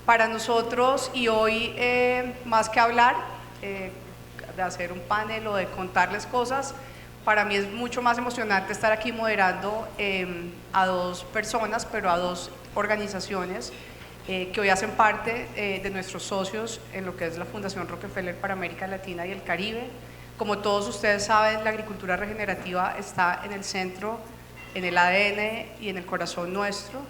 Para nosotros, y hoy más que hablar, de hacer un panel o de contarles cosas, para mí es mucho más emocionante estar aquí moderando a dos personas, pero a dos organizaciones que hoy hacen parte de nuestros socios en lo que es la Fundación Rockefeller para América Latina y el Caribe. Como todos ustedes saben, la agricultura regenerativa está en el centro, en el ADN y en el corazón nuestro.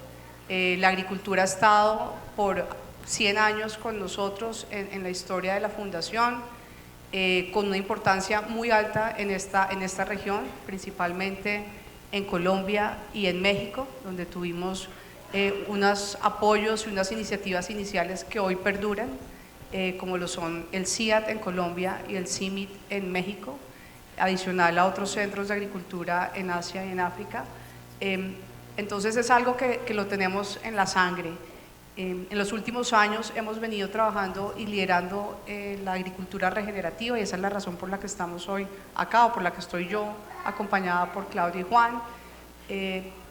La agricultura ha estado por 100 años con nosotros en la historia de la Fundación, con una importancia muy alta en esta región, principalmente en Colombia y en México, donde tuvimos unos apoyos y unas iniciativas iniciales que hoy perduran, como lo son el CIAT en Colombia y el CIMIT en México, adicional a otros centros de agricultura en Asia y en África. Entonces es algo que lo tenemos en la sangre. En los últimos años hemos venido trabajando y liderando la agricultura regenerativa, y esa es la razón por la que estamos hoy acá, o por la que estoy yo, acompañada por Claudia y Juan,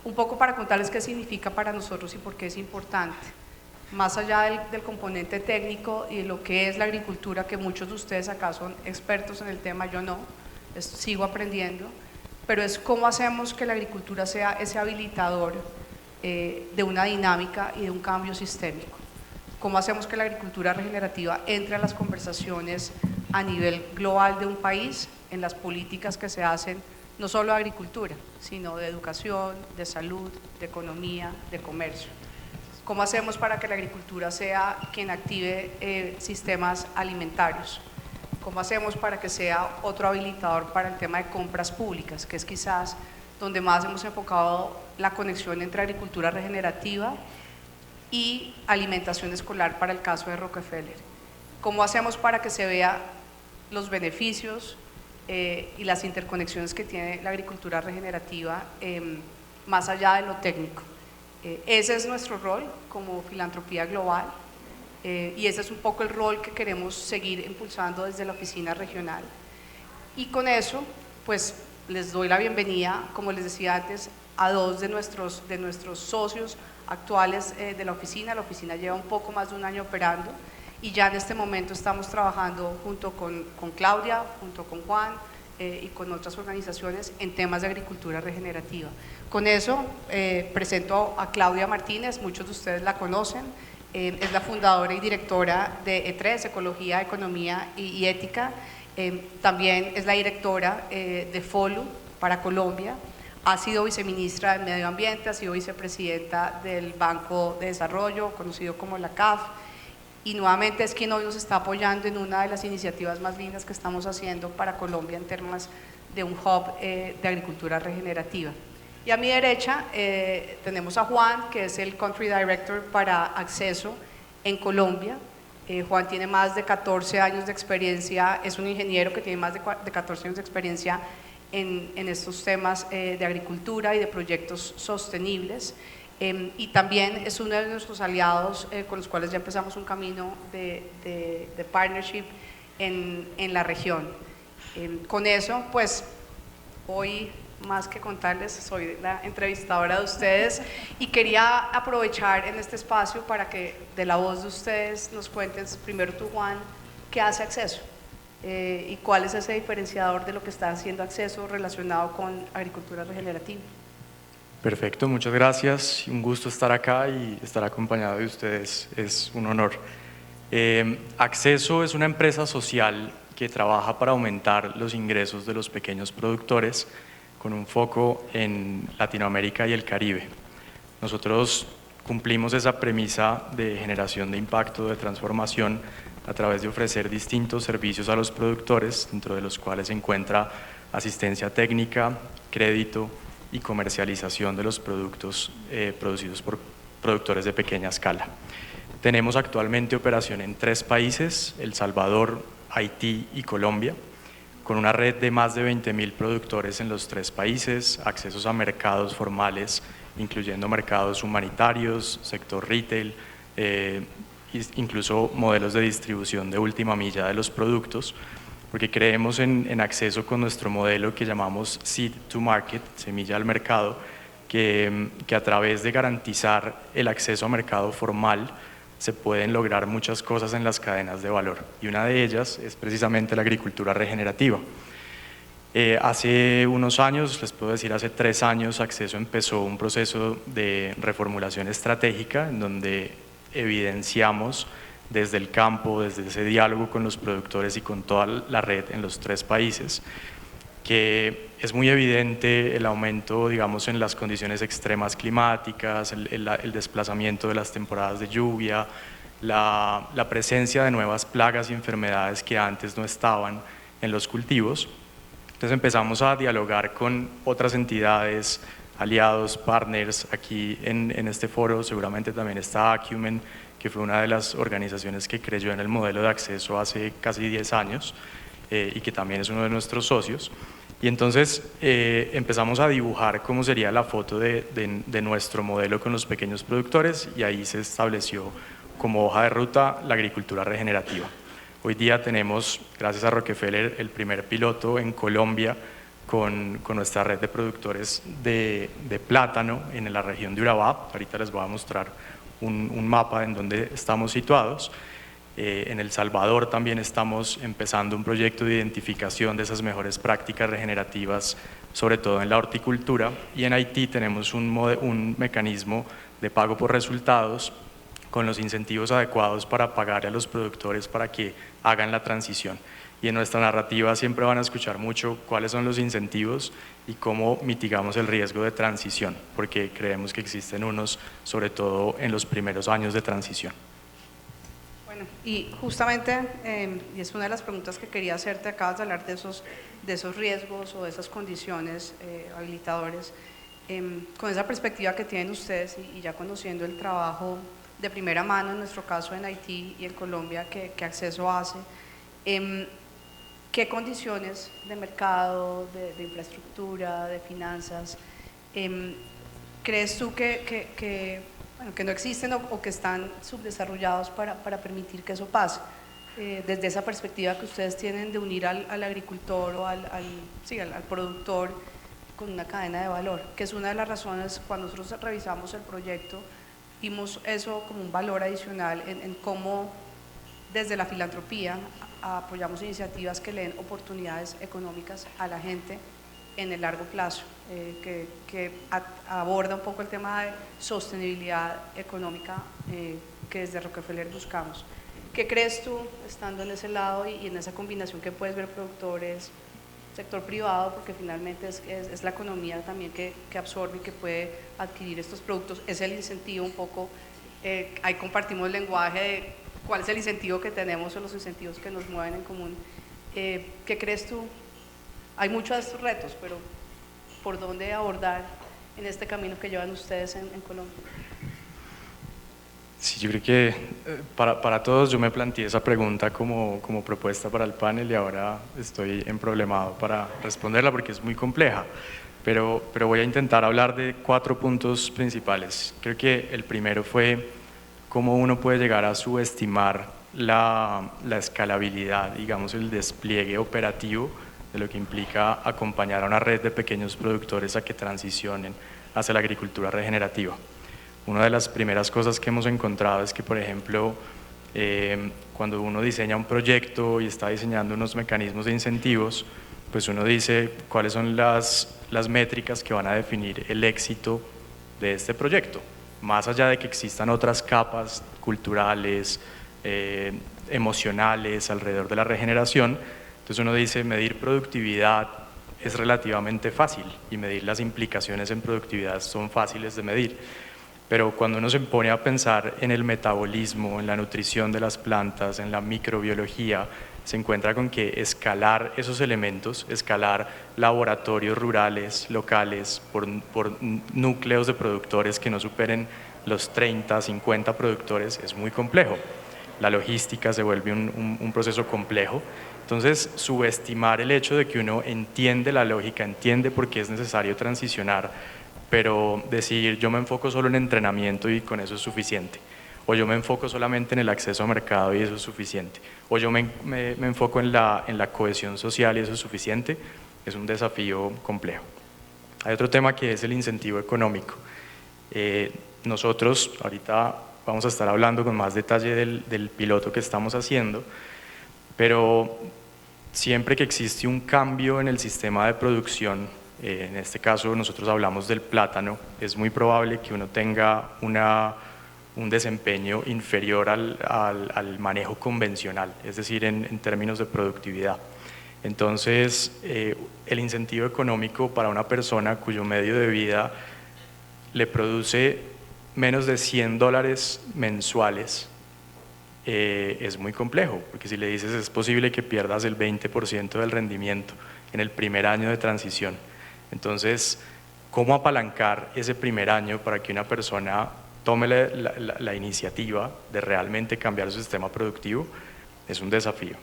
un poco para contarles qué significa para nosotros y por qué es importante. Más allá del componente técnico y de lo que es la agricultura, que muchos de ustedes acá son expertos en el tema, yo no, sigo aprendiendo, pero es cómo hacemos que la agricultura sea ese habilitador de una dinámica y de un cambio sistémico. Cómo hacemos que la agricultura regenerativa entre a las conversaciones a nivel global de un país, en las políticas que se hacen, no solo de agricultura, sino de educación, de salud, de economía, de comercio. ¿Cómo hacemos para que la agricultura sea quien active sistemas alimentarios? ¿Cómo hacemos para que sea otro habilitador para el tema de compras públicas, que es quizás donde más hemos enfocado la conexión entre agricultura regenerativa y alimentación escolar para el caso de Rockefeller? ¿Cómo hacemos para que se vea los beneficios y las interconexiones que tiene la agricultura regenerativa más allá de lo técnico? Ese es nuestro rol como Filantropía Global, y ese es un poco el rol que queremos seguir impulsando desde la oficina regional. Y con eso, pues les doy la bienvenida, como les decía antes, a dos de nuestros socios actuales de la oficina. La oficina lleva un poco más de un año operando y ya en este momento estamos trabajando junto con Claudia, junto con Juan y con otras organizaciones en temas de agricultura regenerativa. Con eso presento a Claudia Martínez, muchos de ustedes la conocen, es la fundadora y directora de E3, Ecología, Economía y Ética. También es la directora de FOLU para Colombia, ha sido viceministra del Medio Ambiente, ha sido vicepresidenta del Banco de Desarrollo, conocido como la CAF, y nuevamente es quien hoy nos está apoyando en una de las iniciativas más lindas que estamos haciendo para Colombia en términos de un hub de agricultura regenerativa. Y a mi derecha tenemos a Juan, que es el Country Director para Acceso en Colombia. Juan tiene más de 14 años de experiencia, es un ingeniero que tiene más de 14 años de experiencia en estos temas de agricultura y de proyectos sostenibles, y también es uno de nuestros aliados con los cuales ya empezamos un camino de partnership en la región. Con eso, pues hoy, más que contarles, soy la entrevistadora de ustedes y quería aprovechar en este espacio para que de la voz de ustedes nos cuentes, primero tú, Juan, ¿qué hace Acceso? ¿Y cuál es ese diferenciador de lo que está haciendo Acceso relacionado con agricultura regenerativa? Perfecto, muchas gracias. Un gusto estar acá y estar acompañado de ustedes, es un honor. Acceso es una empresa social que trabaja para aumentar los ingresos de los pequeños productores con un foco en Latinoamérica y el Caribe. Nosotros cumplimos esa premisa de generación de impacto, de transformación, a través de ofrecer distintos servicios a los productores, dentro de los cuales se encuentra asistencia técnica, crédito y comercialización de los productos producidos por productores de pequeña escala. Tenemos actualmente operación en 3 países, El Salvador, Haití y Colombia, con una red de más de 20.000 productores en los 3 países, accesos a mercados formales, incluyendo mercados humanitarios, sector retail, incluso modelos de distribución de última milla de los productos, porque creemos en acceso con nuestro modelo que llamamos Seed to Market, semilla al mercado, que a través de garantizar el acceso a mercado formal se pueden lograr muchas cosas en las cadenas de valor, y una de ellas es precisamente la agricultura regenerativa. Hace unos años, les puedo decir hace 3 años, Acceso empezó un proceso de reformulación estratégica en donde evidenciamos desde el campo, desde ese diálogo con los productores y con toda la red en los 3 países, que es muy evidente el aumento, digamos, en las condiciones extremas climáticas, el desplazamiento de las temporadas de lluvia, la presencia de nuevas plagas y enfermedades que antes no estaban en los cultivos. Entonces empezamos a dialogar con otras entidades, aliados, partners. Aquí en este foro seguramente también está Acumen, que fue una de las organizaciones que creyó en el modelo de acceso hace casi 10 años y que también es uno de nuestros socios. Y entonces empezamos a dibujar cómo sería la foto de nuestro modelo con los pequeños productores, y ahí se estableció como hoja de ruta la agricultura regenerativa. Hoy día tenemos, gracias a Rockefeller, el primer piloto en Colombia con nuestra red de productores de plátano en la región de Urabá. Ahorita les voy a mostrar un mapa en donde estamos situados. En El Salvador también estamos empezando un proyecto de identificación de esas mejores prácticas regenerativas, sobre todo en la horticultura, y en Haití tenemos un mecanismo de pago por resultados con los incentivos adecuados para pagar a los productores para que hagan la transición. Y en nuestra narrativa siempre van a escuchar mucho cuáles son los incentivos y cómo mitigamos el riesgo de transición, porque creemos que existen unos, sobre todo en los primeros años de transición. Bueno, y justamente, y es una de las preguntas que quería hacerte, acabas de hablar de esos riesgos o de esas condiciones habilitadores. Con esa perspectiva que tienen ustedes y ya conociendo el trabajo de primera mano, en nuestro caso en Haití y en Colombia, que Acceso hace, ¿qué condiciones de mercado, de infraestructura, de finanzas, crees tú que no existen o que están subdesarrollados para permitir que eso pase? Desde esa perspectiva que ustedes tienen de unir al agricultor o al productor con una cadena de valor, que es una de las razones cuando nosotros revisamos el proyecto, vimos eso como un valor adicional en cómo desde la filantropía apoyamos iniciativas que le den oportunidades económicas a la gente en el largo plazo, que aborda un poco el tema de sostenibilidad económica que desde Rockefeller buscamos. ¿Qué crees tú, estando en ese lado y en esa combinación que puedes ver productores, sector privado, porque finalmente es la economía también que absorbe y que puede adquirir estos productos? Es el incentivo un poco, ahí compartimos el lenguaje de cuál es el incentivo que tenemos o los incentivos que nos mueven en común. ¿Qué crees tú? Hay muchos de estos retos, pero ¿por dónde abordar en este camino que llevan ustedes en Colombia? Sí, yo creo que para todos yo me planteé esa pregunta como propuesta para el panel, y ahora estoy emproblemado para responderla porque es muy compleja, pero voy a intentar hablar de 4 puntos principales. Creo que el primero fue cómo uno puede llegar a subestimar la escalabilidad, digamos, el despliegue operativo de lo que implica acompañar a una red de pequeños productores a que transicionen hacia la agricultura regenerativa. Una de las primeras cosas que hemos encontrado es que, por ejemplo, cuando uno diseña un proyecto y está diseñando unos mecanismos de incentivos, pues uno dice cuáles son las métricas que van a definir el éxito de este proyecto, más allá de que existan otras capas culturales, emocionales alrededor de la regeneración. Entonces uno dice, medir productividad es relativamente fácil y medir las implicaciones en productividad son fáciles de medir. Pero cuando uno se pone a pensar en el metabolismo, en la nutrición de las plantas, en la microbiología, se encuentra con que escalar esos elementos, escalar laboratorios rurales, locales, por núcleos de productores que no superen los 30, 50 productores, es muy complejo. La logística se vuelve un proceso complejo. Entonces, subestimar el hecho de que uno entiende la lógica, entiende por qué es necesario transicionar, pero decir yo me enfoco solo en entrenamiento y con eso es suficiente, o yo me enfoco solamente en el acceso a mercado y eso es suficiente, o yo me enfoco en la cohesión social y eso es suficiente, es un desafío complejo. Hay otro tema que es el incentivo económico. Nosotros ahorita vamos a estar hablando con más detalle del piloto que estamos haciendo, pero siempre que existe un cambio en el sistema de producción, en este caso nosotros hablamos del plátano, es muy probable que uno tenga un desempeño inferior al manejo convencional, es decir, en términos de productividad. Entonces, el incentivo económico para una persona cuyo medio de vida le produce menos de $100 mensuales es muy complejo, porque si le dices es posible que pierdas el 20% del rendimiento en el primer año de transición. Entonces, ¿cómo apalancar ese primer año para que una persona tome la iniciativa de realmente cambiar su sistema productivo? Es un desafío.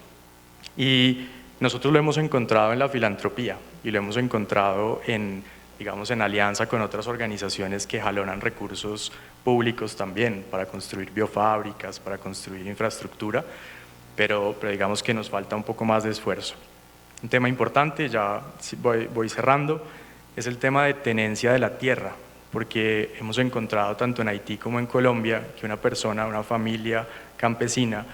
Y nosotros lo hemos encontrado en la filantropía y lo hemos encontrado digamos, en alianza con otras organizaciones que jalonan recursos públicos también para construir biofábricas, para construir infraestructura, pero digamos que nos falta un poco más de esfuerzo. Un tema importante, ya voy cerrando, es el tema de tenencia de la tierra, porque hemos encontrado tanto en Haití como en Colombia que una persona, una familia campesina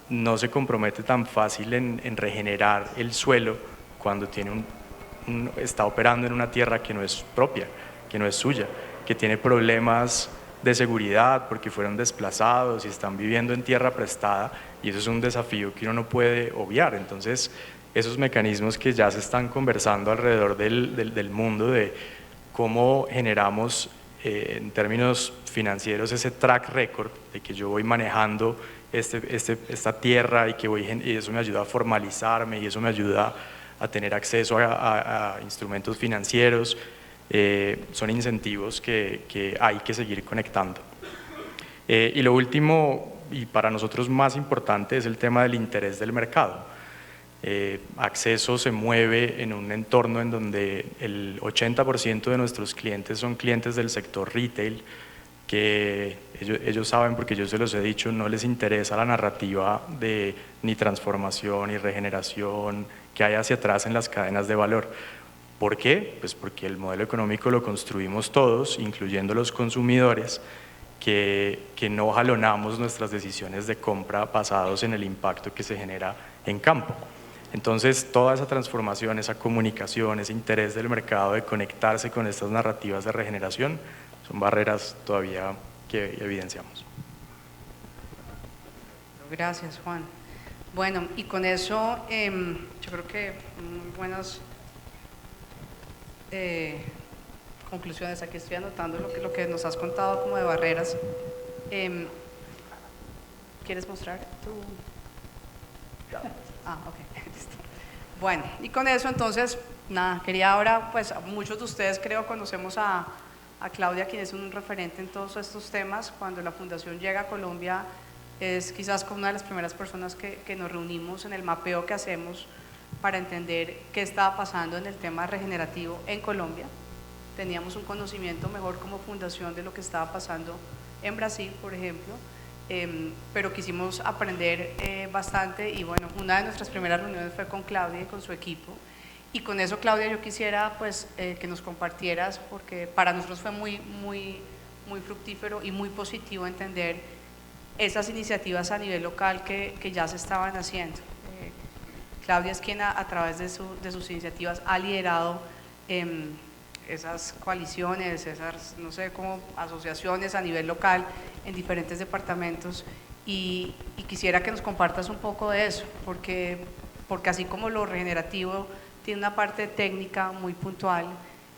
no se compromete tan fácil en regenerar el suelo cuando está operando en una tierra que no es propia, que no es suya, que tiene problemas de seguridad porque fueron desplazados y están viviendo en tierra prestada, y eso es un desafío que uno no puede obviar. Entonces, esos mecanismos que ya se están conversando alrededor del mundo de cómo generamos en términos financieros ese track record de que yo voy manejando esta tierra y eso me ayuda a formalizarme y eso me ayuda a tener acceso a instrumentos financieros, son incentivos que hay que seguir conectando. Y lo último, y para nosotros más importante, es el tema del interés del mercado. Acceso se mueve en un entorno en donde el 80% de nuestros clientes son clientes del sector retail, que ellos saben, porque yo se los he dicho, no les interesa la narrativa de ni transformación ni regeneración que hay hacia atrás en las cadenas de valor. ¿Por qué? Pues porque el modelo económico lo construimos todos, incluyendo los consumidores, que no jalonamos nuestras decisiones de compra basados en el impacto que se genera en campo. Entonces, toda esa transformación, esa comunicación, ese interés del mercado de conectarse con estas narrativas de regeneración son barreras todavía que evidenciamos. Gracias, Juan. Bueno, y con eso yo creo que muy buenas conclusiones. Aquí estoy anotando lo que nos has contado como de barreras. ¿Quieres mostrar tu...? Ok. Bueno, y con eso entonces, nada, quería ahora, pues muchos de ustedes creo conocemos a Claudia, quien es un referente en todos estos temas. Cuando la Fundación llega a Colombia, es quizás como una de las primeras personas que nos reunimos en el mapeo que hacemos para entender qué estaba pasando en el tema regenerativo en Colombia. Teníamos un conocimiento mejor como fundación de lo que estaba pasando en Brasil, por ejemplo, pero quisimos aprender bastante, y bueno, una de nuestras primeras reuniones fue con Claudia y con su equipo. Y con eso, Claudia, yo quisiera pues que nos compartieras, porque para nosotros fue muy fructífero y muy positivo entender esas iniciativas a nivel local que ya se estaban haciendo. Claudia es quien a través de sus iniciativas ha liderado esas coaliciones, esas, no sé, como asociaciones a nivel local en diferentes departamentos, y quisiera que nos compartas un poco de eso, porque así como lo regenerativo tiene una parte técnica muy puntual,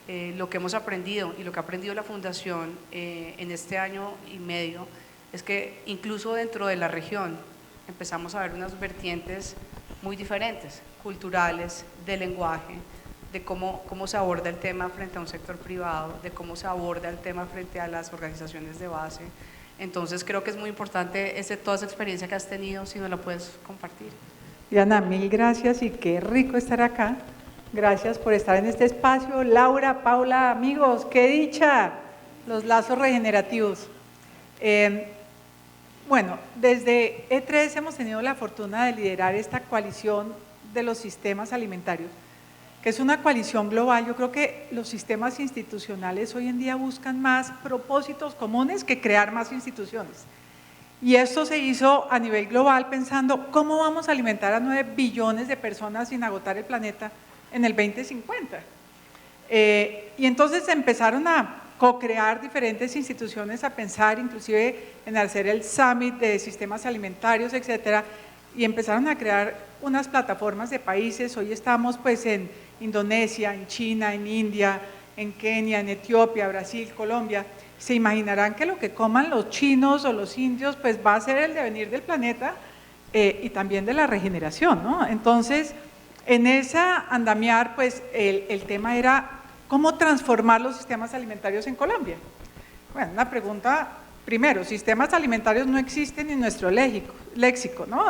lo que hemos aprendido y lo que ha aprendido la Fundación en este año y medio es que incluso dentro de la región empezamos a ver unas vertientes muy diferentes, culturales, de lenguaje, de cómo se aborda el tema frente a un sector privado, de cómo se aborda el tema frente a las organizaciones de base. Entonces creo que es muy importante toda esa experiencia que has tenido, si nos la puedes compartir. Diana, mil gracias y qué rico estar acá. Gracias por estar en este espacio. Laura, Paula, amigos, qué dicha, los lazos regenerativos. Bueno, desde E3 hemos tenido la fortuna de liderar esta coalición de los sistemas alimentarios, que es una coalición global. Yo creo que los sistemas institucionales hoy en día buscan más propósitos comunes que crear más instituciones. Y esto se hizo a nivel global pensando cómo vamos a alimentar a 9 billones de personas sin agotar el planeta en el 2050. Y entonces empezaron a co-crear diferentes instituciones, a pensar inclusive en hacer el Summit de sistemas alimentarios, etcétera, y empezaron a crear unas plataformas de países. Hoy estamos pues en Indonesia, en China, en India, en Kenia, en Etiopía, Brasil, Colombia. Se imaginarán que lo que coman los chinos o los indios pues va a ser el devenir del planeta y también de la regeneración, ¿no? Entonces, en esa andamiar pues el tema era cómo transformar los sistemas alimentarios en Colombia. Bueno, una pregunta, primero, sistemas alimentarios no existen en nuestro léxico, ¿no?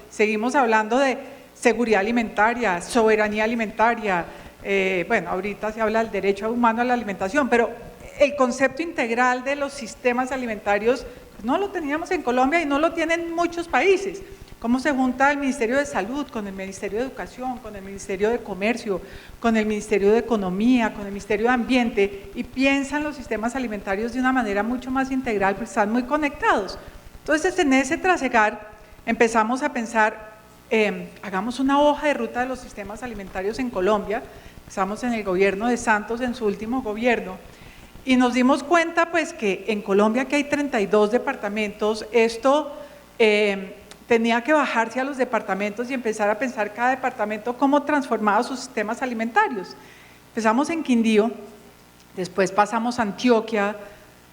Seguimos hablando de seguridad alimentaria, soberanía alimentaria, bueno, ahorita se habla del derecho humano a la alimentación, pero el concepto integral de los sistemas alimentarios no lo teníamos en Colombia y no lo tienen muchos países. Cómo se junta el Ministerio de Salud con el Ministerio de Educación, con el Ministerio de Comercio, con el Ministerio de Economía, con el Ministerio de Ambiente, y piensan los sistemas alimentarios de una manera mucho más integral, porque están muy conectados. Entonces, en ese trasegar empezamos a pensar, hagamos una hoja de ruta de los sistemas alimentarios en Colombia. Estamos en el gobierno de Santos, en su último gobierno, y nos dimos cuenta pues que en Colombia, que hay 32 departamentos, esto tenía que bajarse a los departamentos y empezar a pensar cada departamento cómo transformaba sus sistemas alimentarios. Empezamos en Quindío, después pasamos a Antioquia,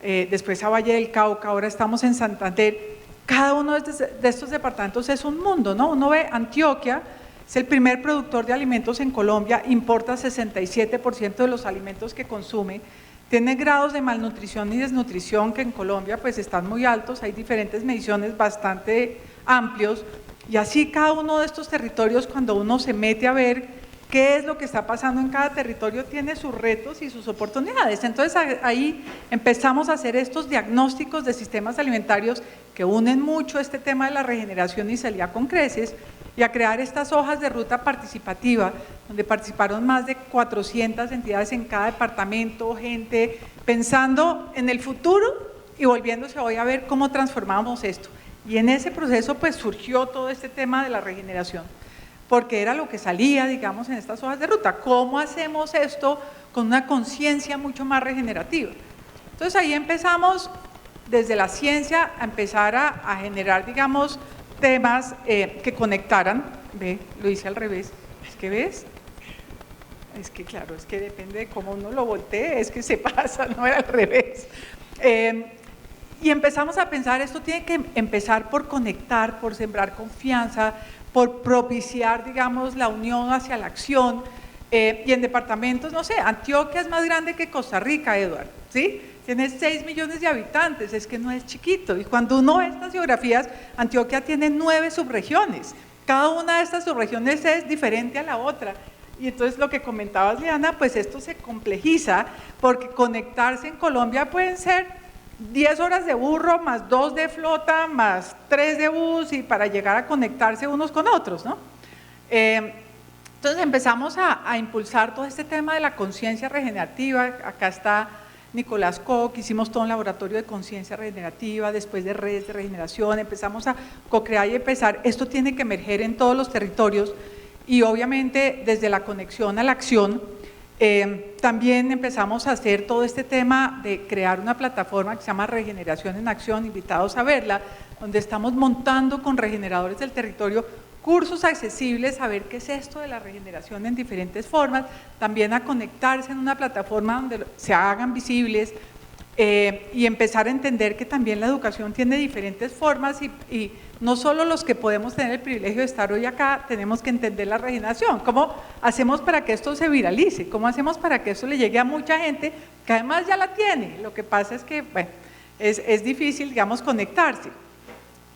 después a Valle del Cauca, ahora estamos en Santander. Cada uno de estos departamentos es un mundo, ¿no? Uno ve Antioquia, es el primer productor de alimentos en Colombia, importa 67% de los alimentos que consume, tiene grados de malnutrición y desnutrición que en Colombia pues están muy altos, hay diferentes mediciones bastante amplios, y así cada uno de estos territorios, cuando uno se mete a ver qué es lo que está pasando en cada territorio, tiene sus retos y sus oportunidades. Entonces ahí empezamos a hacer estos diagnósticos de sistemas alimentarios que unen mucho este tema de la regeneración y salía con creces, y a crear estas hojas de ruta participativa, donde participaron más de 400 entidades en cada departamento, gente pensando en el futuro y volviéndose hoy a ver cómo transformamos esto. Y en ese proceso pues surgió todo este tema de la regeneración, porque era lo que salía, digamos, en estas hojas de ruta. ¿Cómo hacemos esto con una conciencia mucho más regenerativa? Entonces ahí empezamos desde la ciencia a empezar a generar, digamos, temas que conectaran. Ve, lo hice al revés. Es que ves, es que claro, es que depende de cómo uno lo voltee, es que se pasa, no era al revés. Y empezamos a pensar, esto tiene que empezar por conectar, por sembrar confianza, por propiciar, digamos, la unión hacia la acción. Y en departamentos, no sé, Antioquia es más grande que Costa Rica, Eduardo, ¿sí? Tiene 6 millones de habitantes, es que no es chiquito. Y cuando uno ve estas geografías, Antioquia tiene 9 subregiones. Cada una de estas subregiones es diferente a la otra. Y entonces lo que comentabas, Liana, pues esto se complejiza, porque conectarse en Colombia pueden ser 10 horas de burro, más 2 de flota, más 3 de bus, y para llegar a conectarse unos con otros, ¿no? Entonces empezamos a impulsar todo este tema de la conciencia regenerativa. Acá está Nicolás Koch, hicimos todo un laboratorio de conciencia regenerativa, después de redes de regeneración, empezamos a co-crear y empezar. Esto tiene que emerger en todos los territorios y obviamente desde la conexión a la acción. También empezamos a hacer todo este tema de crear una plataforma que se llama Regeneración en Acción, invitados a verla, donde estamos montando con regeneradores del territorio cursos accesibles a ver qué es esto de la regeneración en diferentes formas, también a conectarse en una plataforma donde se hagan visibles y empezar a entender que también la educación tiene diferentes formas y no solo los que podemos tener el privilegio de estar hoy acá tenemos que entender la regeneración. ¿Cómo hacemos para que esto se viralice? ¿Cómo hacemos para que esto le llegue a mucha gente que además ya la tiene? Lo que pasa es que, bueno, es difícil, digamos, conectarse.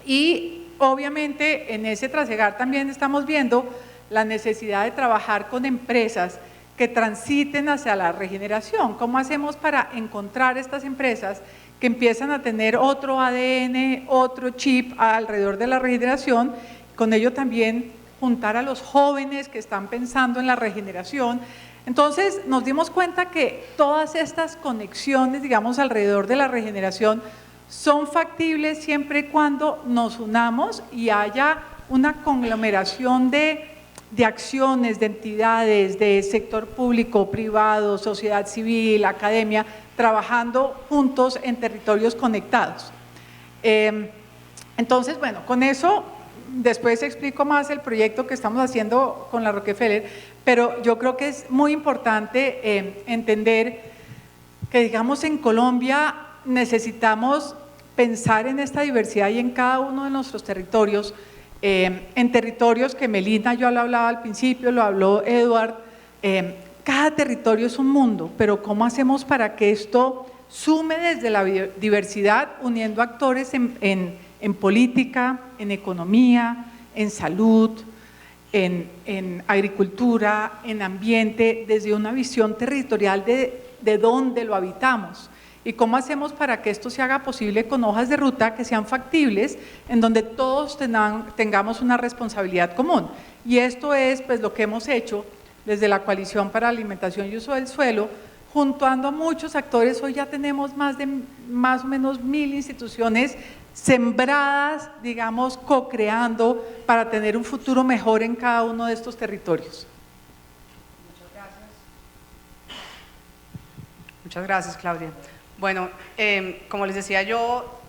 Y obviamente en ese trasegar también estamos viendo la necesidad de trabajar con empresas que transiten hacia la regeneración. ¿Cómo hacemos para encontrar estas empresas que empiezan a tener otro ADN, otro chip alrededor de la regeneración? Con ello también juntar a los jóvenes que están pensando en la regeneración, Entonces nos dimos cuenta que todas estas conexiones, digamos, alrededor de la regeneración son factibles siempre y cuando nos unamos y haya una conglomeración de acciones, de entidades, de sector público, privado, sociedad civil, academia, trabajando juntos en territorios conectados. Entonces, bueno, con eso después explico más el proyecto que estamos haciendo con la Rockefeller, pero yo creo que es muy importante entender que, digamos, en Colombia necesitamos pensar en esta diversidad y en cada uno de nuestros territorios, en territorios que Melina, yo lo hablaba al principio, lo habló Edward, cada territorio es un mundo, pero ¿cómo hacemos para que esto sume desde la diversidad, uniendo actores en política, en economía, en salud, en agricultura, en ambiente, desde una visión territorial de dónde lo habitamos? ¿Y cómo hacemos para que esto se haga posible con hojas de ruta que sean factibles, en donde todos tengamos una responsabilidad común? Y esto es pues lo que hemos hecho desde la Coalición para la Alimentación y Uso del Suelo, juntando a muchos actores. Hoy ya tenemos más o menos 1000 instituciones sembradas, digamos, co-creando para tener un futuro mejor en cada uno de estos territorios. Muchas gracias, Claudia. Bueno, como les decía yo,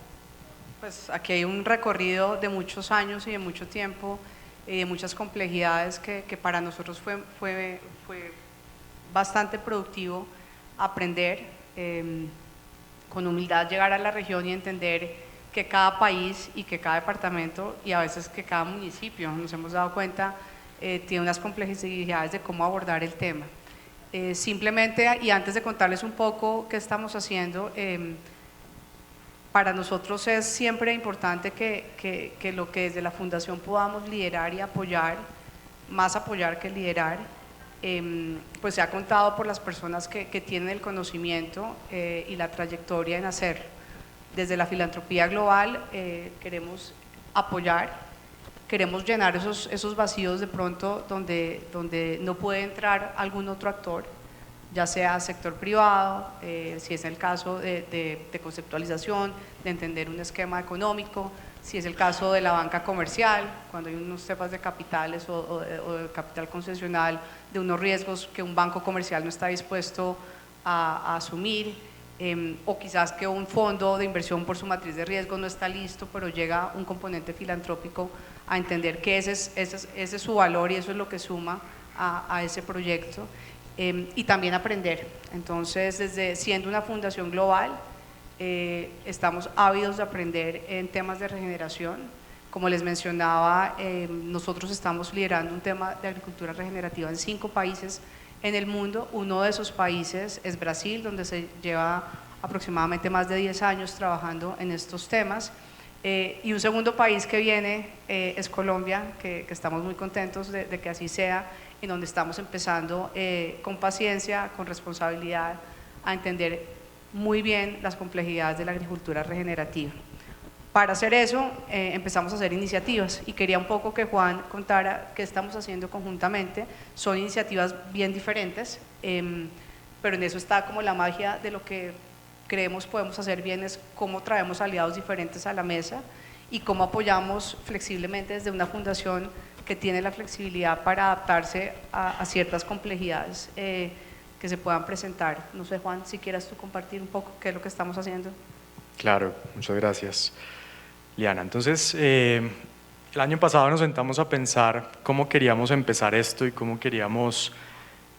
pues aquí hay un recorrido de muchos años y de mucho tiempo y de muchas complejidades que para nosotros fue bastante productivo aprender, con humildad llegar a la región y entender que cada país y que cada departamento y a veces que cada municipio, nos hemos dado cuenta, tiene unas complejidades de cómo abordar el tema. Simplemente, y antes de contarles un poco qué estamos haciendo, para nosotros es siempre importante que lo que desde la Fundación podamos liderar y apoyar, más apoyar que liderar, pues se ha contado por las personas que tienen el conocimiento y la trayectoria en hacerlo. Desde la filantropía global queremos apoyar, queremos llenar esos vacíos de pronto donde no puede entrar algún otro actor, ya sea sector privado, si es el caso de conceptualización, de entender un esquema económico, si es el caso de la banca comercial, cuando hay unos temas de capitales o de capital concesional, de unos riesgos que un banco comercial no está dispuesto a asumir, o quizás que un fondo de inversión por su matriz de riesgo no está listo, pero llega un componente filantrópico a entender que ese es su valor y eso es lo que suma a ese proyecto, y también aprender. Entonces, siendo una fundación global, estamos ávidos de aprender en temas de regeneración. Como les mencionaba, nosotros estamos liderando un tema de agricultura regenerativa en 5 países en el mundo. Uno de esos países es Brasil, donde se lleva aproximadamente más de 10 años trabajando en estos temas. Y un segundo país que viene es Colombia, que estamos muy contentos de que así sea, en donde estamos empezando con paciencia, con responsabilidad, a entender muy bien las complejidades de la agricultura regenerativa. Para hacer eso, empezamos a hacer iniciativas y quería un poco que Juan contara qué estamos haciendo conjuntamente. Son iniciativas bien diferentes, pero en eso está como la magia de lo que creemos podemos hacer bien, es cómo traemos aliados diferentes a la mesa y cómo apoyamos flexiblemente desde una fundación que tiene la flexibilidad para adaptarse a ciertas complejidades que se puedan presentar. No sé, Juan, si quieras tú compartir un poco qué es lo que estamos haciendo. Claro, muchas gracias, Liana. Entonces, el año pasado nos sentamos a pensar cómo queríamos empezar esto y cómo queríamos,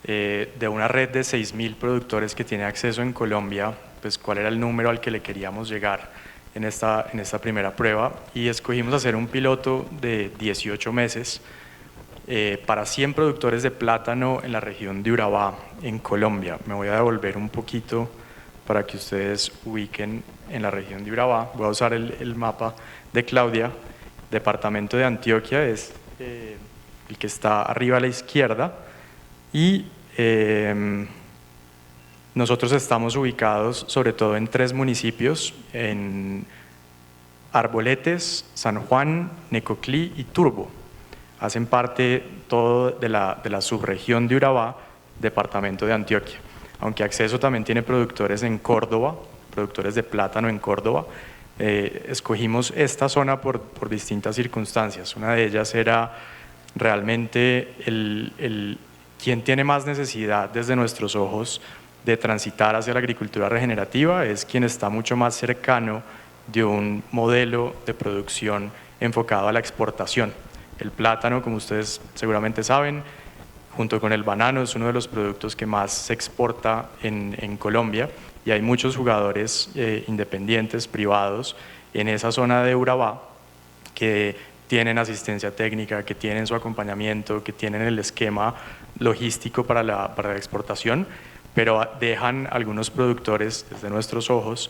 de una red de 6.000 productores que tiene acceso en Colombia, pues cuál era el número al que le queríamos llegar en esta primera prueba, y escogimos hacer un piloto de 18 meses para 100 productores de plátano en la región de Urabá, en Colombia. Me voy a devolver un poquito para que ustedes ubiquen en la región de Urabá. Voy a usar el mapa de Claudia. Departamento de Antioquia es el que está arriba a la izquierda, y nosotros estamos ubicados sobre todo en 3 municipios, en Arboletes, San Juan, Necoclí y Turbo. Hacen parte todo de la subregión de Urabá, departamento de Antioquia. Aunque Acceso también tiene productores en Córdoba, productores de plátano en Córdoba, escogimos esta zona por distintas circunstancias. Una de ellas era realmente quien tiene más necesidad desde nuestros ojos de transitar hacia la agricultura regenerativa es quien está mucho más cercano de un modelo de producción enfocado a la exportación. El plátano, como ustedes seguramente saben, junto con el banano, es uno de los productos que más se exporta en Colombia, y hay muchos jugadores independientes, privados, en esa zona de Urabá que tienen asistencia técnica, que tienen su acompañamiento, que tienen el esquema logístico para la exportación, pero dejan algunos productores, desde nuestros ojos,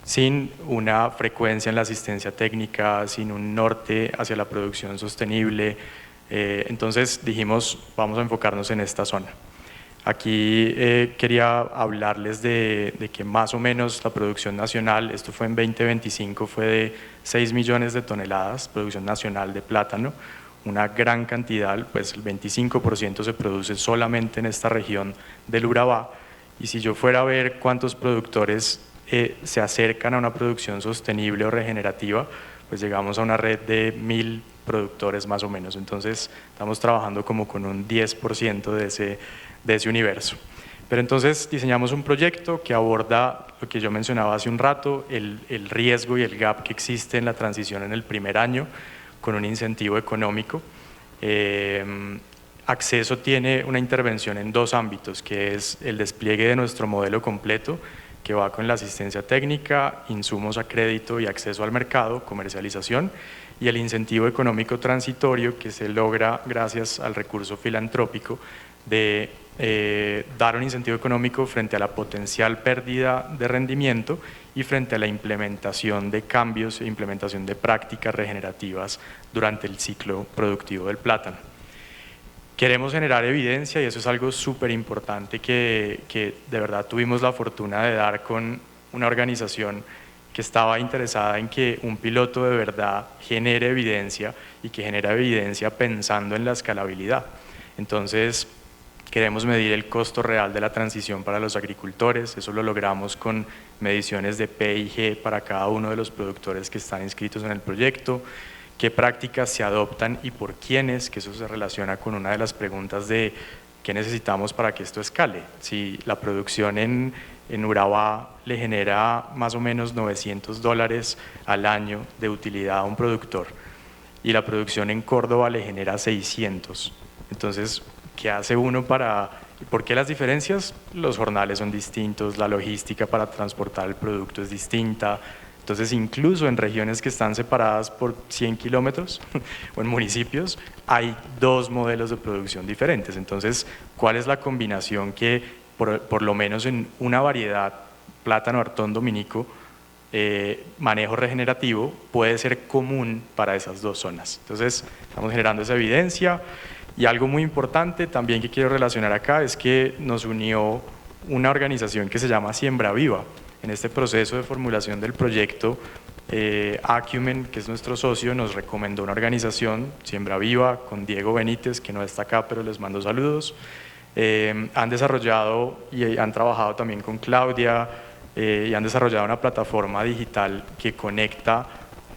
sin una frecuencia en la asistencia técnica, sin un norte hacia la producción sostenible. Entonces dijimos, vamos a enfocarnos en esta zona. Aquí quería hablarles de que más o menos la producción nacional, esto fue en 2025, fue de 6 millones de toneladas, producción nacional de plátano, una gran cantidad, pues el 25% se produce solamente en esta región del Urabá, y si yo fuera a ver cuántos productores se acercan a una producción sostenible o regenerativa, pues llegamos a una red de 1000 productores más o menos. Entonces estamos trabajando como con un 10% de ese universo. Pero entonces diseñamos un proyecto que aborda lo que yo mencionaba hace un rato, el riesgo y el gap que existe en la transición en el primer año, con un incentivo económico. Acceso tiene una intervención en dos ámbitos, que es el despliegue de nuestro modelo completo, que va con la asistencia técnica, insumos a crédito y acceso al mercado, comercialización, y el incentivo económico transitorio que se logra gracias al recurso filantrópico de dar un incentivo económico frente a la potencial pérdida de rendimiento y frente a la implementación de cambios e implementación de prácticas regenerativas durante el ciclo productivo del plátano. Queremos generar evidencia, y eso es algo súper importante que de verdad tuvimos la fortuna de dar con una organización que estaba interesada en que un piloto de verdad genere evidencia, y que genera evidencia pensando en la escalabilidad. Entonces, queremos medir el costo real de la transición para los agricultores. Eso lo logramos con mediciones de P y G para cada uno de los productores que están inscritos en el proyecto. Qué prácticas se adoptan y por quiénes, que eso se relaciona con una de las preguntas de qué necesitamos para que esto escale. Si la producción en Urabá le genera más o menos $900 al año de utilidad a un productor, y la producción en Córdoba le genera 600, entonces, ¿qué hace uno para...? ¿Por qué las diferencias? Los jornales son distintos, la logística para transportar el producto es distinta. Entonces, incluso en regiones que están separadas por 100 kilómetros o en municipios, hay dos modelos de producción diferentes. Entonces, ¿cuál es la combinación que, por lo menos en una variedad, plátano Artón Dominico, manejo regenerativo, puede ser común para esas dos zonas? Entonces, estamos generando esa evidencia. Y algo muy importante también que quiero relacionar acá es que nos unió una organización que se llama Siembra Viva. En este proceso de formulación del proyecto, Acumen, que es nuestro socio, nos recomendó una organización, Siembra Viva, con Diego Benítez, que no está acá, pero les mando saludos. Han desarrollado y han trabajado también con Claudia y han desarrollado una plataforma digital que conecta,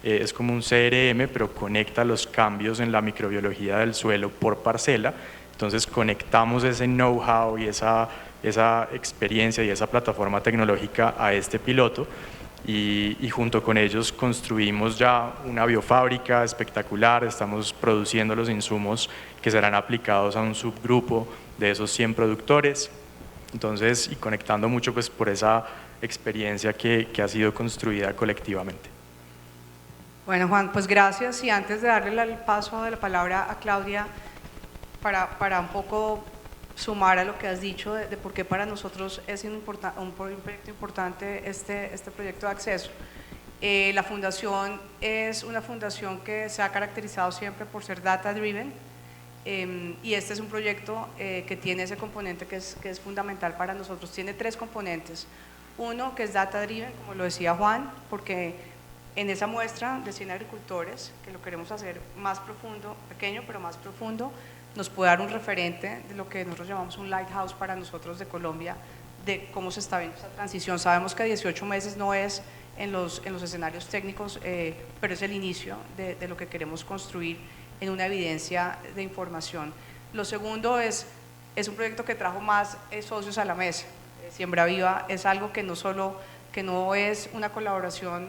es como un CRM, pero conecta los cambios en la microbiología del suelo por parcela. Entonces conectamos ese know-how y esa experiencia y esa plataforma tecnológica a este piloto, y junto con ellos construimos ya una biofábrica espectacular. Estamos produciendo los insumos que serán aplicados a un subgrupo de esos 100 productores. Entonces, y conectando mucho pues por esa experiencia que ha sido construida colectivamente. Bueno, Juan, pues gracias, y antes de darle el paso de la palabra a Claudia para un poco sumar a lo que has dicho de por qué para nosotros es un proyecto importante este proyecto de acceso. La fundación es una fundación que se ha caracterizado siempre por ser data driven, y este es un proyecto que tiene ese componente que es fundamental para nosotros. Tiene tres componentes. Uno, que es data driven, como lo decía Juan, porque en esa muestra de 100 agricultores, que lo queremos hacer más profundo, pequeño pero más profundo, nos puede dar un referente de lo que nosotros llamamos un lighthouse para nosotros de Colombia, de cómo se está viendo esa transición. Sabemos que 18 meses no es en los escenarios técnicos, pero es el inicio de lo que queremos construir en una evidencia de información. Lo segundo es un proyecto que trajo más socios a la mesa. Siembra Viva es algo que no es una colaboración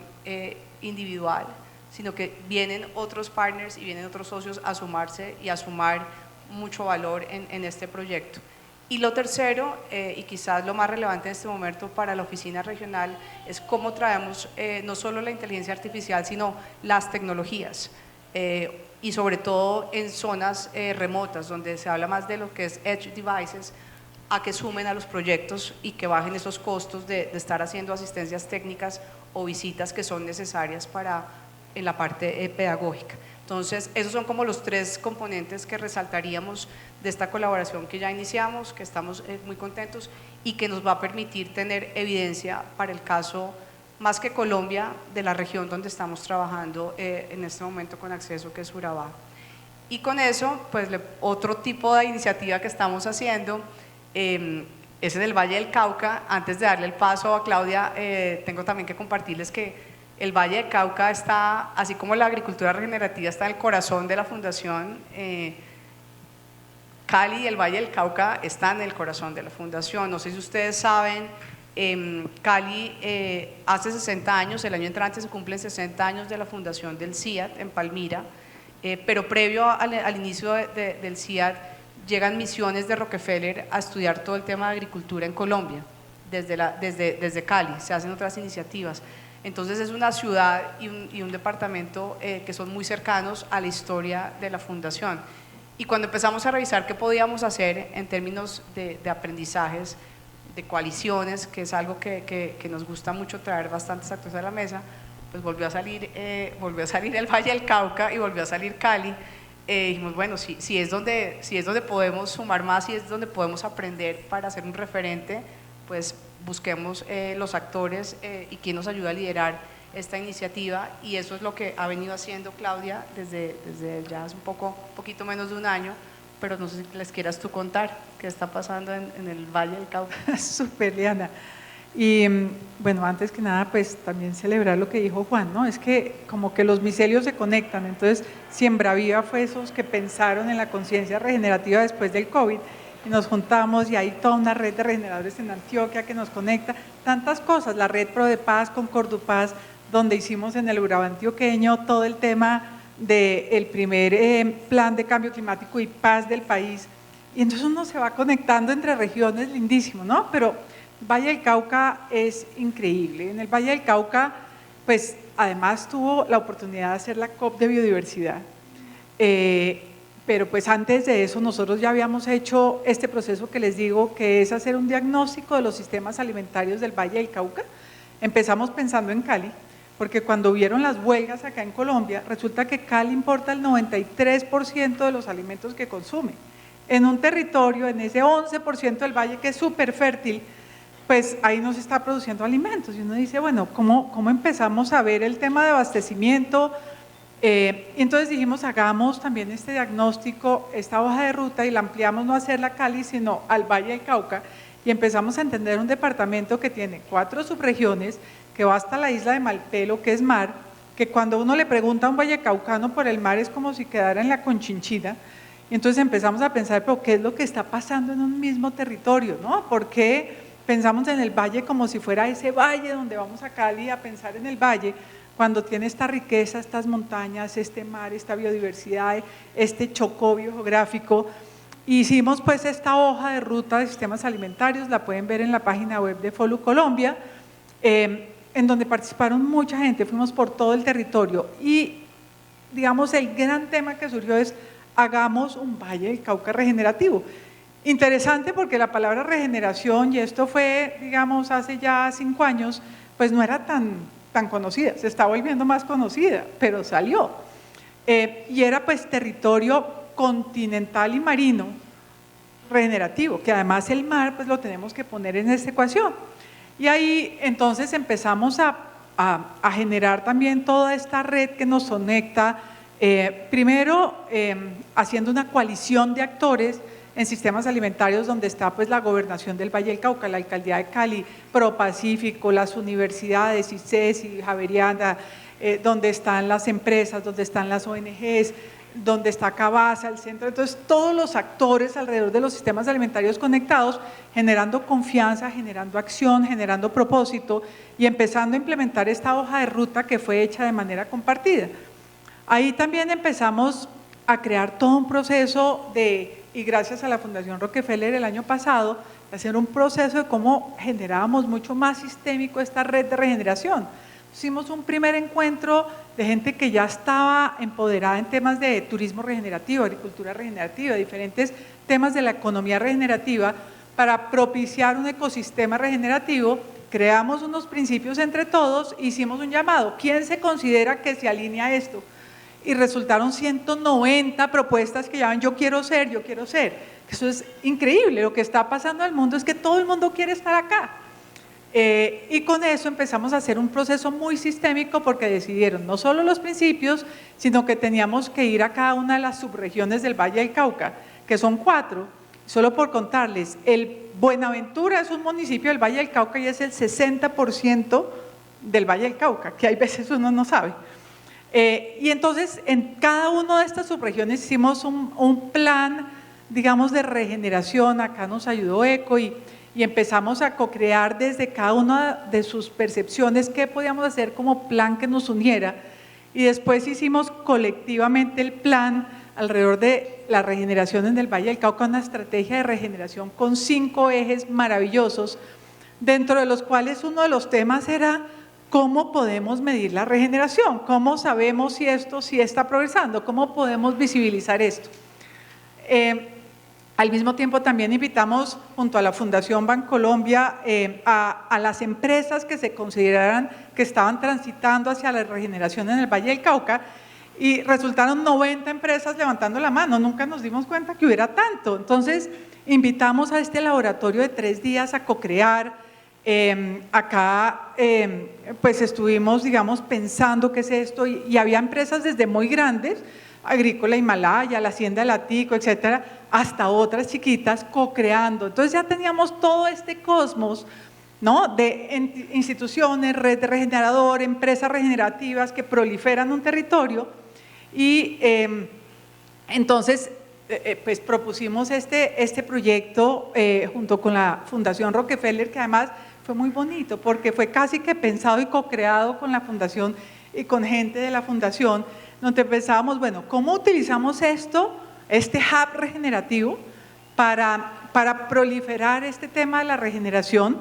individual, sino que vienen otros partners y vienen otros socios a sumarse y a sumar mucho valor en este proyecto. Y lo tercero, y quizás lo más relevante en este momento para la oficina regional, es cómo traemos no solo la inteligencia artificial, sino las tecnologías, y sobre todo en zonas remotas, donde se habla más de lo que es edge devices, a que sumen a los proyectos y que bajen esos costos de estar haciendo asistencias técnicas o visitas que son necesarias en la parte pedagógica. Entonces, esos son como los tres componentes que resaltaríamos de esta colaboración que ya iniciamos, que estamos muy contentos y que nos va a permitir tener evidencia para el caso, más que Colombia, de la región donde estamos trabajando en este momento con acceso, que es Urabá. Y con eso, pues otro tipo de iniciativa que estamos haciendo es en el Valle del Cauca. Antes de darle el paso a Claudia, tengo también que compartirles que el Valle del Cauca está, así como la agricultura regenerativa está en el corazón de la fundación, Cali y el Valle del Cauca están en el corazón de la fundación. No sé si ustedes saben, Cali hace 60 años, el año entrante se cumplen 60 años de la fundación del CIAT en Palmira, pero previo al inicio del CIAT llegan misiones de Rockefeller a estudiar todo el tema de agricultura en Colombia, desde Cali, se hacen otras iniciativas. Entonces es una ciudad y un departamento que son muy cercanos a la historia de la fundación. Y cuando empezamos a revisar qué podíamos hacer en términos de aprendizajes, de coaliciones, que es algo que nos gusta mucho traer bastantes actores a la mesa, pues volvió a salir el Valle del Cauca y volvió a salir Cali. Dijimos, bueno, si es donde podemos sumar más, si es donde podemos aprender para hacer un referente, pues busquemos los actores y quién nos ayuda a liderar esta iniciativa, y eso es lo que ha venido haciendo Claudia desde ya hace un poquito menos de un año, pero no sé si les quieras tú contar qué está pasando en el Valle del Cauca. Súper, Liana. Y bueno, antes que nada, pues también celebrar lo que dijo Juan, ¿no? Es que como que los micelios se conectan. Entonces, Siembra Viva fue esos que pensaron en la conciencia regenerativa después del COVID, y nos juntamos y hay toda una red de regeneradores en Antioquia que nos conecta, tantas cosas, la red Pro de Paz con Cordupaz, donde hicimos en el Urabá antioqueño todo el tema del primer plan de cambio climático y paz del país, y entonces uno se va conectando entre regiones, lindísimo, ¿no? Pero Valle del Cauca es increíble. En el Valle del Cauca, pues además tuvo la oportunidad de hacer la COP de biodiversidad, pero pues antes de eso nosotros ya habíamos hecho este proceso que les digo, que es hacer un diagnóstico de los sistemas alimentarios del Valle del Cauca. Empezamos pensando en Cali, porque cuando vieron las huelgas acá en Colombia, resulta que Cali importa el 93% de los alimentos que consume. En un territorio, en ese 11% del valle que es súper fértil, pues ahí no se está produciendo alimentos. Y uno dice, bueno, ¿cómo empezamos a ver el tema de abastecimiento? Y entonces dijimos, hagamos también este diagnóstico, esta hoja de ruta, y la ampliamos, no a hacerla a Cali, sino al Valle del Cauca, y empezamos a entender un departamento que tiene 4 subregiones, que va hasta la isla de Malpelo, que es mar, que cuando uno le pregunta a un vallecaucano por el mar es como si quedara en la Conchinchina. Y entonces empezamos a pensar, pero ¿qué es lo que está pasando en un mismo territorio, ¿no? ¿Por qué pensamos en el valle como si fuera ese valle donde vamos a Cali a pensar en el valle, cuando tiene esta riqueza, estas montañas, este mar, esta biodiversidad, este chocó biogeográfico? Hicimos pues esta hoja de ruta de sistemas alimentarios, la pueden ver en la página web de FOLU Colombia, en donde participaron mucha gente, fuimos por todo el territorio, y digamos el gran tema que surgió es, hagamos un Valle del Cauca regenerativo. Interesante porque la palabra regeneración, y esto fue digamos hace ya 5 años, pues no era tan conocida, se está volviendo más conocida, pero salió. Y era pues territorio continental y marino regenerativo, que además el mar pues lo tenemos que poner en esta ecuación. Y ahí entonces empezamos a generar también toda esta red que nos conecta Primero, haciendo una coalición de actores en sistemas alimentarios donde está pues la Gobernación del Valle del Cauca, la Alcaldía de Cali, ProPacífico, las universidades, ICES y Javeriana, donde están las empresas, donde están las ONGs, donde está Cabasa, el centro, entonces todos los actores alrededor de los sistemas alimentarios conectados, generando confianza, generando acción, generando propósito y empezando a implementar esta hoja de ruta que fue hecha de manera compartida. Ahí también empezamos a crear todo un proceso y gracias a la Fundación Rockefeller el año pasado, hacer un proceso de cómo generábamos mucho más sistémico esta red de regeneración. Hicimos un primer encuentro de gente que ya estaba empoderada en temas de turismo regenerativo, agricultura regenerativa, diferentes temas de la economía regenerativa para propiciar un ecosistema regenerativo. Creamos unos principios entre todos, hicimos un llamado, ¿quién se considera que se alinea a esto? Y resultaron 190 propuestas que llaman yo quiero ser, yo quiero ser. Eso es increíble, lo que está pasando en el mundo es que todo el mundo quiere estar acá. Y con eso empezamos a hacer un proceso muy sistémico porque decidieron no solo los principios, sino que teníamos que ir a cada una de las subregiones del Valle del Cauca, que son 4, solo por contarles, el Buenaventura es un municipio del Valle del Cauca y es el 60% del Valle del Cauca, que hay veces uno no sabe. Y entonces en cada una de estas subregiones hicimos un plan, digamos, de regeneración, acá nos ayudó ECO y empezamos a co-crear desde cada una de sus percepciones qué podíamos hacer como plan que nos uniera y después hicimos colectivamente el plan alrededor de la regeneración en el Valle del Cauca, una estrategia de regeneración con 5 ejes maravillosos, dentro de los cuales uno de los temas era cómo podemos medir la regeneración, cómo sabemos si esto sí está progresando, cómo podemos visibilizar esto. Al mismo tiempo también invitamos junto a la Fundación Bancolombia a las empresas que se consideraran que estaban transitando hacia la regeneración en el Valle del Cauca y resultaron 90 empresas levantando la mano, nunca nos dimos cuenta que hubiera tanto. Entonces invitamos a este laboratorio de 3 días a co-crear, acá pues estuvimos digamos pensando qué es esto y había empresas desde muy grandes, Agrícola Himalaya, la Hacienda Latico, etcétera, hasta otras chiquitas co-creando. Entonces ya teníamos todo este cosmos, ¿no?, de instituciones, red de regenerador, empresas regenerativas que proliferan un territorio y entonces pues propusimos este proyecto junto con la Fundación Rockefeller, que además fue muy bonito porque fue casi que pensado y co-creado con la Fundación y con gente de la Fundación, donde pensábamos, bueno, ¿cómo utilizamos esto, este hub regenerativo para proliferar este tema de la regeneración,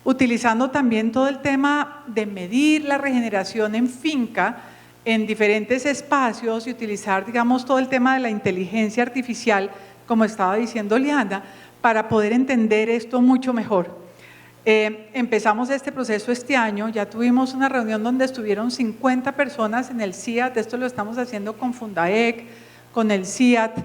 utilizando también todo el tema de medir la regeneración en finca, en diferentes espacios y utilizar, digamos, todo el tema de la inteligencia artificial, como estaba diciendo Liana, para poder entender esto mucho mejor. Empezamos este proceso este año, ya tuvimos una reunión donde estuvieron 50 personas en el CIAT, esto lo estamos haciendo con Fundaec, con el CIAT,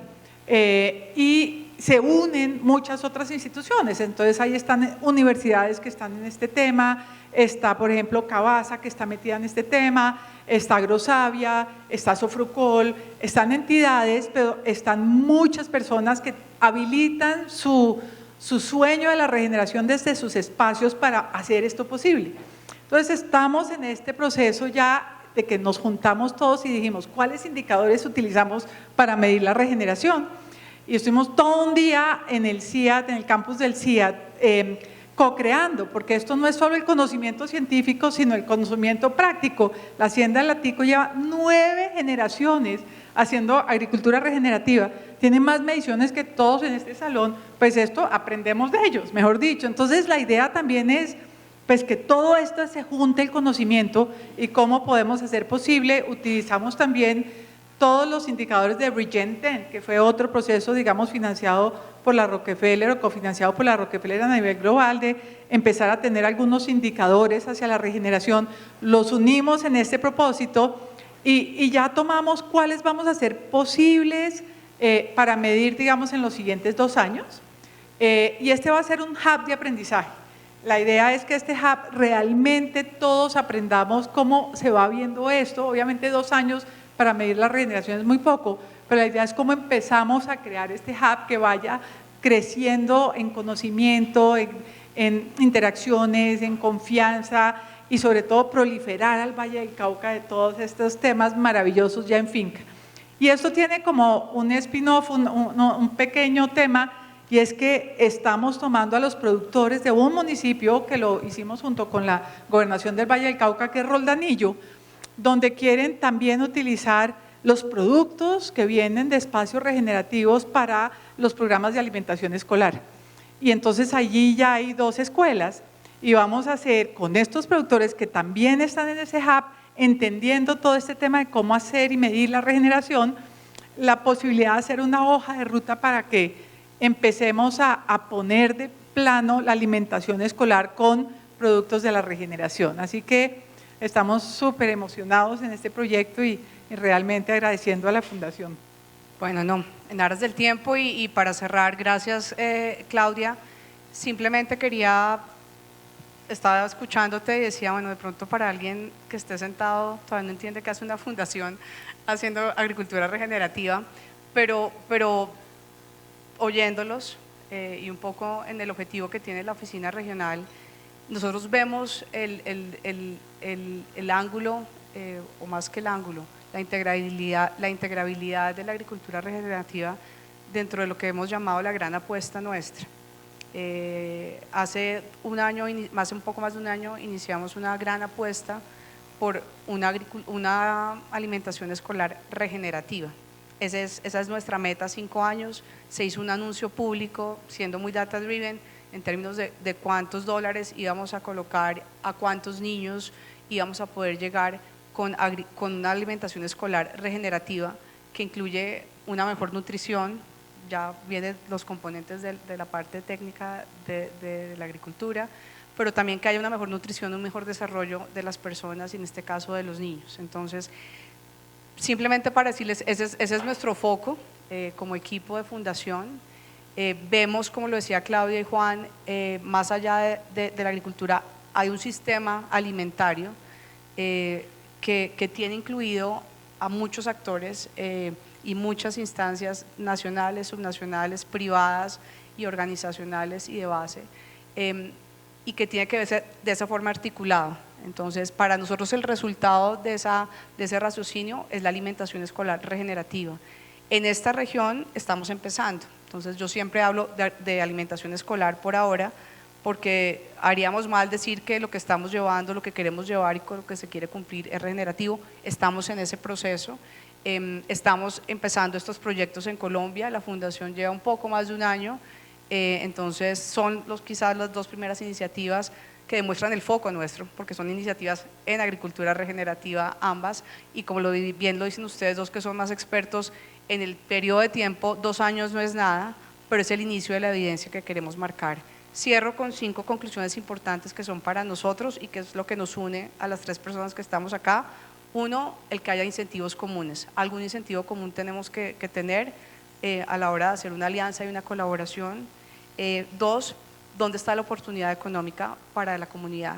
y se unen muchas otras instituciones, entonces ahí están universidades que están en este tema, está por ejemplo Cabasa que está metida en este tema, está Agrosavia, está Sofrucol, están entidades, pero están muchas personas que habilitan su sueño de la regeneración desde sus espacios para hacer esto posible. Entonces estamos en este proceso ya de que nos juntamos todos y dijimos cuáles indicadores utilizamos para medir la regeneración y estuvimos todo un día en el CIAT, en el campus del CIAT, co-creando, porque esto no es solo el conocimiento científico, sino el conocimiento práctico. La Hacienda Latico lleva 9 generaciones haciendo agricultura regenerativa, tiene más mediciones que todos en este salón, pues esto aprendemos de ellos, mejor dicho. Entonces la idea también es pues que todo esto se junte el conocimiento y cómo podemos hacer posible. Utilizamos también todos los indicadores de Regen 10, que fue otro proceso, digamos, financiado por la Rockefeller o cofinanciado por la Rockefeller a nivel global, de empezar a tener algunos indicadores hacia la regeneración. Los unimos en este propósito y ya tomamos cuáles vamos a ser posibles para medir, digamos, en los siguientes 2 años. Y este va a ser un hub de aprendizaje. La idea es que este hub realmente todos aprendamos cómo se va viendo esto. Obviamente 2 años para medir la regeneración es muy poco, pero la idea es cómo empezamos a crear este hub que vaya creciendo en conocimiento, en interacciones, en confianza y sobre todo proliferar al Valle del Cauca de todos estos temas maravillosos ya en finca. Y esto tiene como un spin-off, un pequeño tema, y es que estamos tomando a los productores de un municipio que lo hicimos junto con la Gobernación del Valle del Cauca, que es Roldanillo, donde quieren también utilizar los productos que vienen de espacios regenerativos para los programas de alimentación escolar. Y entonces allí ya hay 2 escuelas y vamos a hacer con estos productores que también están en ese hub, entendiendo todo este tema de cómo hacer y medir la regeneración, la posibilidad de hacer una hoja de ruta para que empecemos a poner de plano la alimentación escolar con productos de la regeneración. Así que estamos súper emocionados en este proyecto y realmente agradeciendo a la Fundación. Bueno, no, en aras del tiempo y para cerrar, gracias Claudia, simplemente estaba escuchándote y decía, bueno, de pronto para alguien que esté sentado todavía no entiende que hace una fundación haciendo agricultura regenerativa, pero oyéndolos y un poco en el objetivo que tiene la oficina regional, nosotros vemos el ángulo, o más que el ángulo, la integrabilidad de la agricultura regenerativa dentro de lo que hemos llamado la gran apuesta nuestra. Hace un poco más de un año, iniciamos una gran apuesta por una alimentación escolar regenerativa. Esa es nuestra meta, 5 años. Se hizo un anuncio público, siendo muy data driven, en términos de cuántos dólares íbamos a colocar, a cuántos niños íbamos a poder llegar con una alimentación escolar regenerativa que incluye una mejor nutrición, ya vienen los componentes de la parte técnica de la agricultura, pero también que haya una mejor nutrición, un mejor desarrollo de las personas y en este caso de los niños. Entonces, simplemente para decirles, ese es nuestro foco como equipo de fundación. Vemos, como lo decía Claudia y Juan, más allá de la agricultura, hay un sistema alimentario que tiene incluido a muchos actores y muchas instancias nacionales, subnacionales, privadas y organizacionales y de base, y que tiene que verse de esa forma articulado. Entonces, para nosotros el resultado de ese raciocinio es la alimentación escolar regenerativa. En esta región estamos empezando, entonces yo siempre hablo de alimentación escolar por ahora, porque haríamos mal decir que lo que estamos llevando, lo que queremos llevar y con lo que se quiere cumplir es regenerativo. Estamos en ese proceso, estamos empezando estos proyectos en Colombia, la fundación lleva un poco más de un año, entonces son quizás las 2 primeras iniciativas que demuestran el foco nuestro, porque son iniciativas en agricultura regenerativa ambas, y como bien lo dicen ustedes dos que son más expertos, en el periodo de tiempo 2 años no es nada, pero es el inicio de la evidencia que queremos marcar. Cierro con 5 conclusiones importantes que son para nosotros y que es lo que nos une a las 3 personas que estamos acá. 1, el que haya incentivos comunes. Algún incentivo común tenemos que tener a la hora de hacer una alianza y una colaboración. 2, ¿dónde está la oportunidad económica para la comunidad?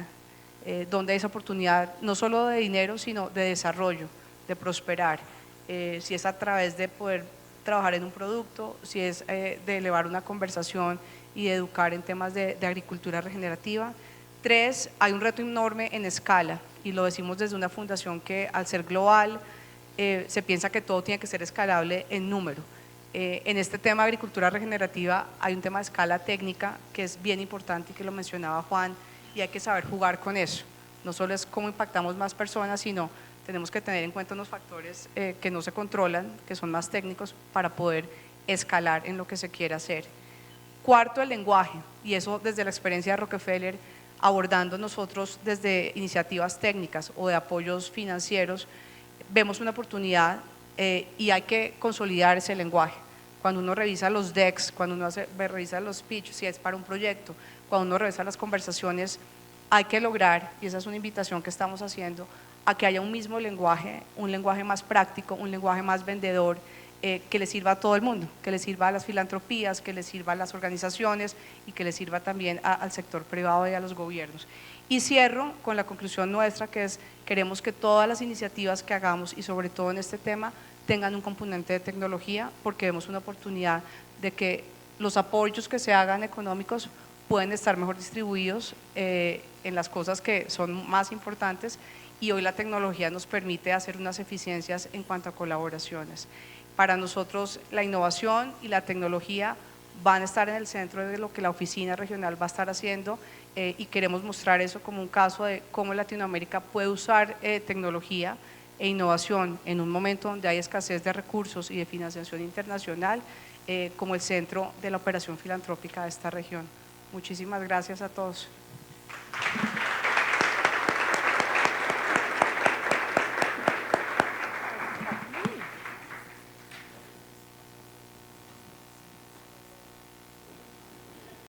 ¿Dónde hay esa oportunidad no solo de dinero, sino de desarrollo, de prosperar? Si es a través de poder trabajar en un producto, si es de elevar una conversación y de educar en temas de agricultura regenerativa. 3, hay un reto enorme en escala, y lo decimos desde una fundación que al ser global se piensa que todo tiene que ser escalable en número. En este tema de agricultura regenerativa hay un tema de escala técnica que es bien importante y que lo mencionaba Juan, y hay que saber jugar con eso. No solo es cómo impactamos más personas, sino tenemos que tener en cuenta unos factores que no se controlan, que son más técnicos para poder escalar en lo que se quiere hacer. 4, el lenguaje, y eso desde la experiencia de Rockefeller, abordando nosotros desde iniciativas técnicas o de apoyos financieros, vemos una oportunidad y hay que consolidar ese lenguaje. Cuando uno revisa los decks, cuando uno revisa los pitch, si es para un proyecto, cuando uno revisa las conversaciones, hay que lograr, y esa es una invitación que estamos haciendo, a que haya un mismo lenguaje, un lenguaje más práctico, un lenguaje más vendedor, que le sirva a todo el mundo, que le sirva a las filantropías, que le sirva a las organizaciones y que le sirva también al sector privado y a los gobiernos. Y cierro con la conclusión nuestra, que es: queremos que todas las iniciativas que hagamos, y sobre todo en este tema, tengan un componente de tecnología, porque vemos una oportunidad de que los apoyos que se hagan económicos pueden estar mejor distribuidos en las cosas que son más importantes, y hoy la tecnología nos permite hacer unas eficiencias en cuanto a colaboraciones. Para nosotros la innovación y la tecnología van a estar en el centro de lo que la oficina regional va a estar haciendo, y queremos mostrar eso como un caso de cómo Latinoamérica puede usar tecnología e innovación en un momento donde hay escasez de recursos y de financiación internacional, como el centro de la operación filantrópica de esta región. Muchísimas gracias a todos.